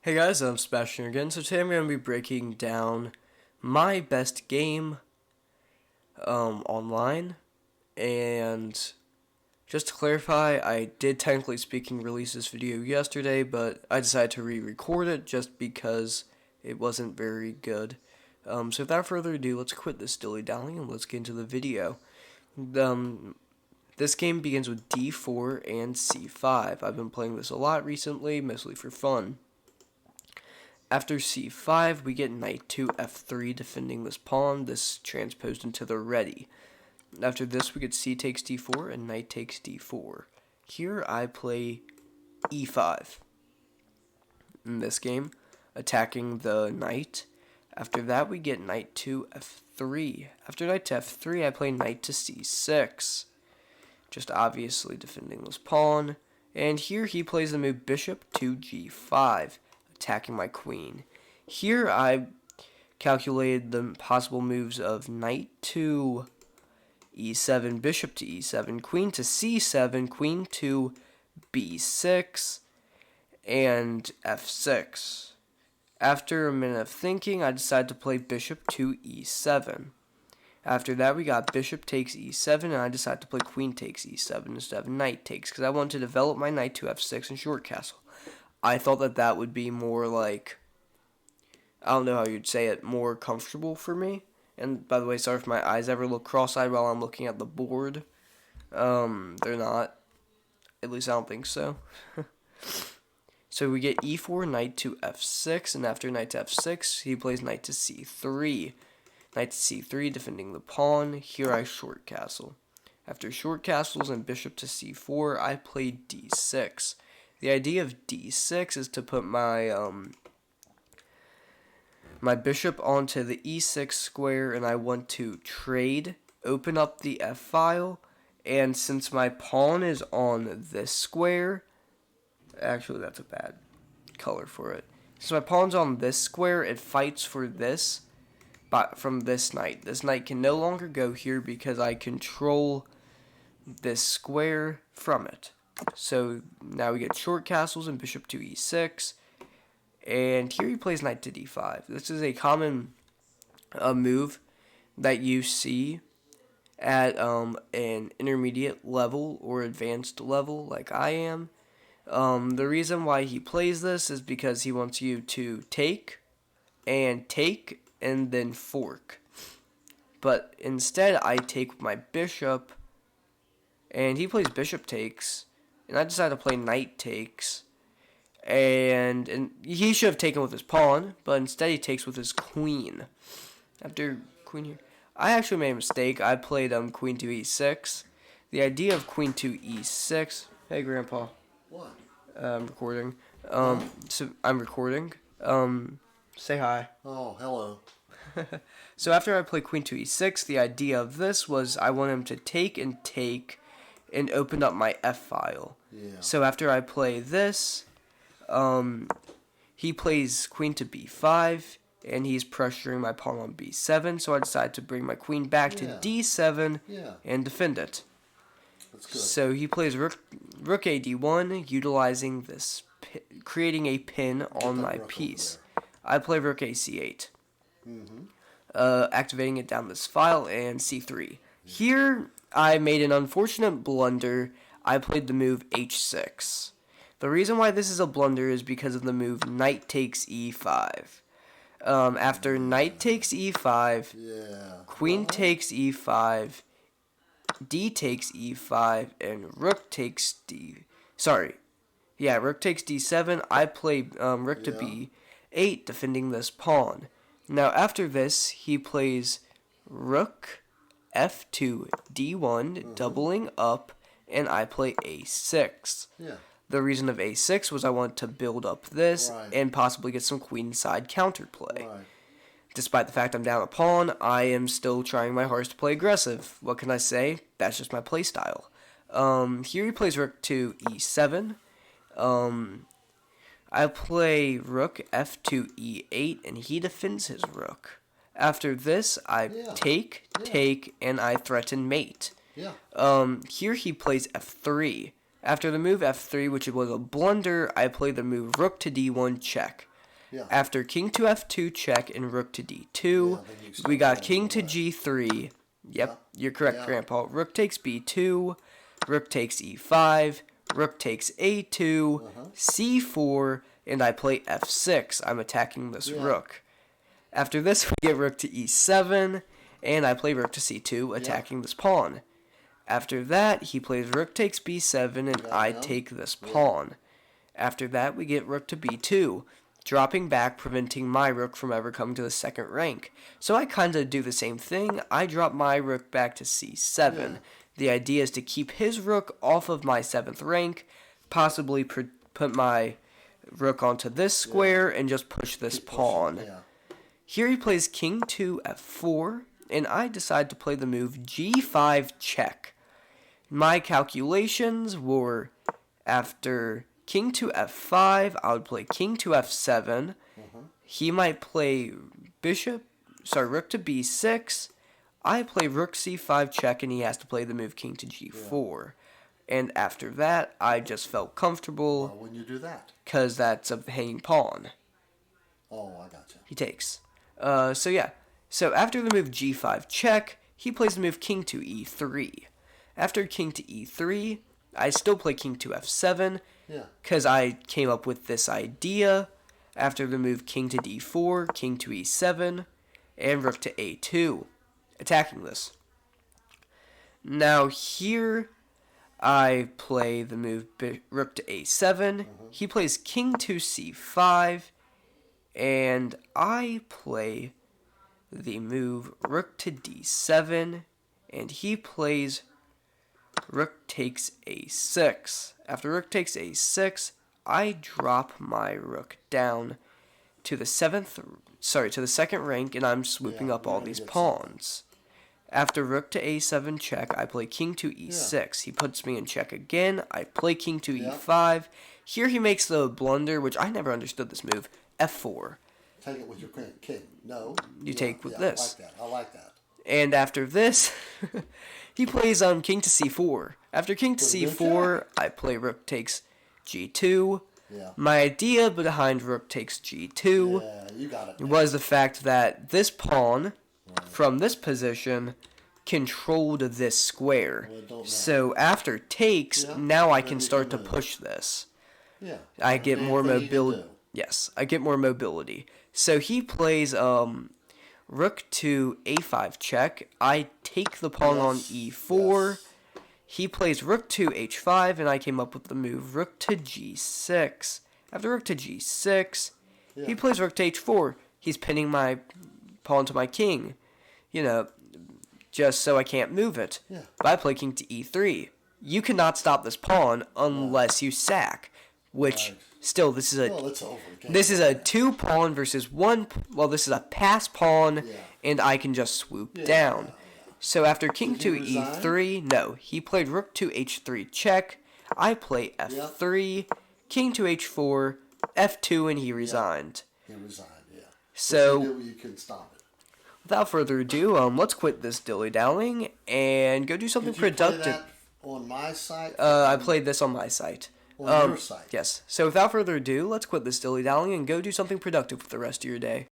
Hey guys, I'm Sebastian again. So today I'm going to be breaking down my best game online. And just to clarify, I did technically speaking release this video yesterday, but I decided to re-record it just because it wasn't very good. So without further ado, let's quit this dilly-dally and let's get into the video. This game begins with d4 and c5. I've been playing this a lot recently, mostly for fun. After c5, we get knight to f3, defending this pawn. This transposed into the ready. After this, we get c takes d4 and knight takes d4. Here, I play e5 in this game, attacking the knight. After that, we get knight to f3. After knight to f3, I play knight to c6, just obviously defending this pawn. And here, he plays the move bishop to g5. Attacking my queen. Here I calculated the possible moves of knight to e7, bishop to e7, queen to c7, queen to b6, and f6. After a minute of thinking, I decided to play bishop to e7. After that, we got bishop takes e7, and I decided to play queen takes e7 instead of knight takes, because I wanted to develop my knight to f6 and short castle. I thought that would be more like, I don't know how you'd say it, more comfortable for me. And by the way, sorry if my eyes ever look cross-eyed while I'm looking at the board. They're not. At least I don't think so. So we get e4, knight to f6, and after knight to f6, he plays knight to c3. Knight to c3, defending the pawn. Here I short castle. After short castles and bishop to c4, I play d6. The idea of d6 is to put my my bishop onto the e6 square, and I want to trade, open up the f file, and since my pawn is on this square, actually that's a bad color for it. Since my pawn's on this square, it fights for this, but from this knight. This knight can no longer go here because I control this square from it. So now we get short castles and bishop to e6, and here he plays knight to d5. This is a common move that you see at an intermediate level or advanced level like I am. The reason why he plays this is because he wants you to take and then fork. But instead I take my bishop, and he plays bishop takes, and I decided to play knight takes, and he should have taken with his pawn, but instead he takes with his queen. After queen here, I actually made a mistake. I played queen to e6. The idea of queen to e6. Hey, Grandpa. What? I'm recording. So I'm recording. Say hi. Oh, hello. So after I play queen to e6, the idea of this was I want him to take and open up my f file. Yeah. So after I play this, he plays queen to b5, and he's pressuring my pawn on b7, so I decide to bring my queen back to d7 and defend it. That's good. So he plays rook a d1, utilizing this, creating a pin on my piece. I play rook a c8, activating it down this file, and c3. Here, I made an unfortunate blunder. I played the move h6. The reason why this is a blunder is because of the move knight takes e5. After knight takes e5, queen takes e5, d takes e5, and rook takes rook takes d7. I play rook to b8, defending this pawn. Now after this, he plays rook f2 d1, doubling up, and I play a6. The reason of a6 was I wanted to build up this and possibly get some queenside counterplay. Despite the fact I'm down a pawn, I am still trying my hardest to play aggressive. What can I say? That's just my play style. Here he plays rook to e7. I play rook f2 e8, and he defends his rook. After this, I take, and I threaten mate. Here he plays f3. After the move f3, which was a blunder, I play the move rook to d1 check. Yeah. After king to f2 check and rook to d2, Yeah, then you start we got playing king to away. g3. Yep, Yeah. you're correct, Yeah. Grandpa. Rook takes b2, rook takes e5, rook takes a2, c4, and I play f6. I'm attacking this Yeah. rook. After this, we get rook to e7, and I play rook to c2, attacking this pawn. After that, he plays rook takes b7, and Got I him. take this pawn. After that, we get rook to b2, dropping back, preventing my rook from ever coming to the second rank. So I kind of do the same thing. I drop my rook back to c7. Yeah. The idea is to keep his rook off of my 7th rank, possibly put my rook onto this square, and just push this Keep pushing, pawn. Yeah. Here he plays king to f4, and I decide to play the move g5 check. My calculations were after king to f5, I would play king to f7. He might play rook to b6. I play rook c5 check, and he has to play the move king to g4. And after that, I just felt comfortable Why wouldn't you do that? because that's a hanging pawn. Oh, I gotcha. He takes. So yeah. So after the move g5 check, he plays the move king to e3. After king to e3, I still play king to f7 Yeah. because I came up with this idea. After the move king to d4, king to e7, and rook to a2, attacking this. Now here, I play the move rook to a7. He plays king to c5, and I play the move rook to d7, and he plays rook takes a6. After rook takes a6, I drop my rook down to the second rank, and I'm swooping up all these pawns. After rook to a7 check, I play king to e6. He puts me in check again. I play king to e5. Here he makes the blunder, which I never understood this move, f4. Take it with your king. No. You take with this. I like that. And after this, he plays king to c4. After king to c4, I play rook takes g2. Yeah. My idea behind rook takes g2 Yeah, you got it. was the fact that this pawn from this position controlled this square. Well, it don't matter. So after takes, Yeah, now I then can you start can to move. push this. Yeah. I get more Anything you can mobility. do. Yes, I get more mobility. So he plays rook to a5 check. I take the pawn on e4. Yes. He plays rook to h5, and I came up with the move rook to g6. After rook to g6, he plays rook to h4. He's pinning my pawn to my king, just so I can't move it. Yeah. But I play king to e3. You cannot stop this pawn unless you sack, which Right. still this is a Well, it's over. this is a 2 pawn versus 1. Well, this is a pass pawn, and I can just swoop down. So after king Did to he resign? e3, no, he played rook to h3 check. I play f3, king to h4, f2, and he resigned. He resigned, yeah. So You couldn't stop it. without further ado, let's quit this dilly-dallying and go do something Did you productive. play that on my site? I played this on my site. On your site? Yes. So without further ado, let's quit this dilly-dallying and go do something productive with the rest of your day.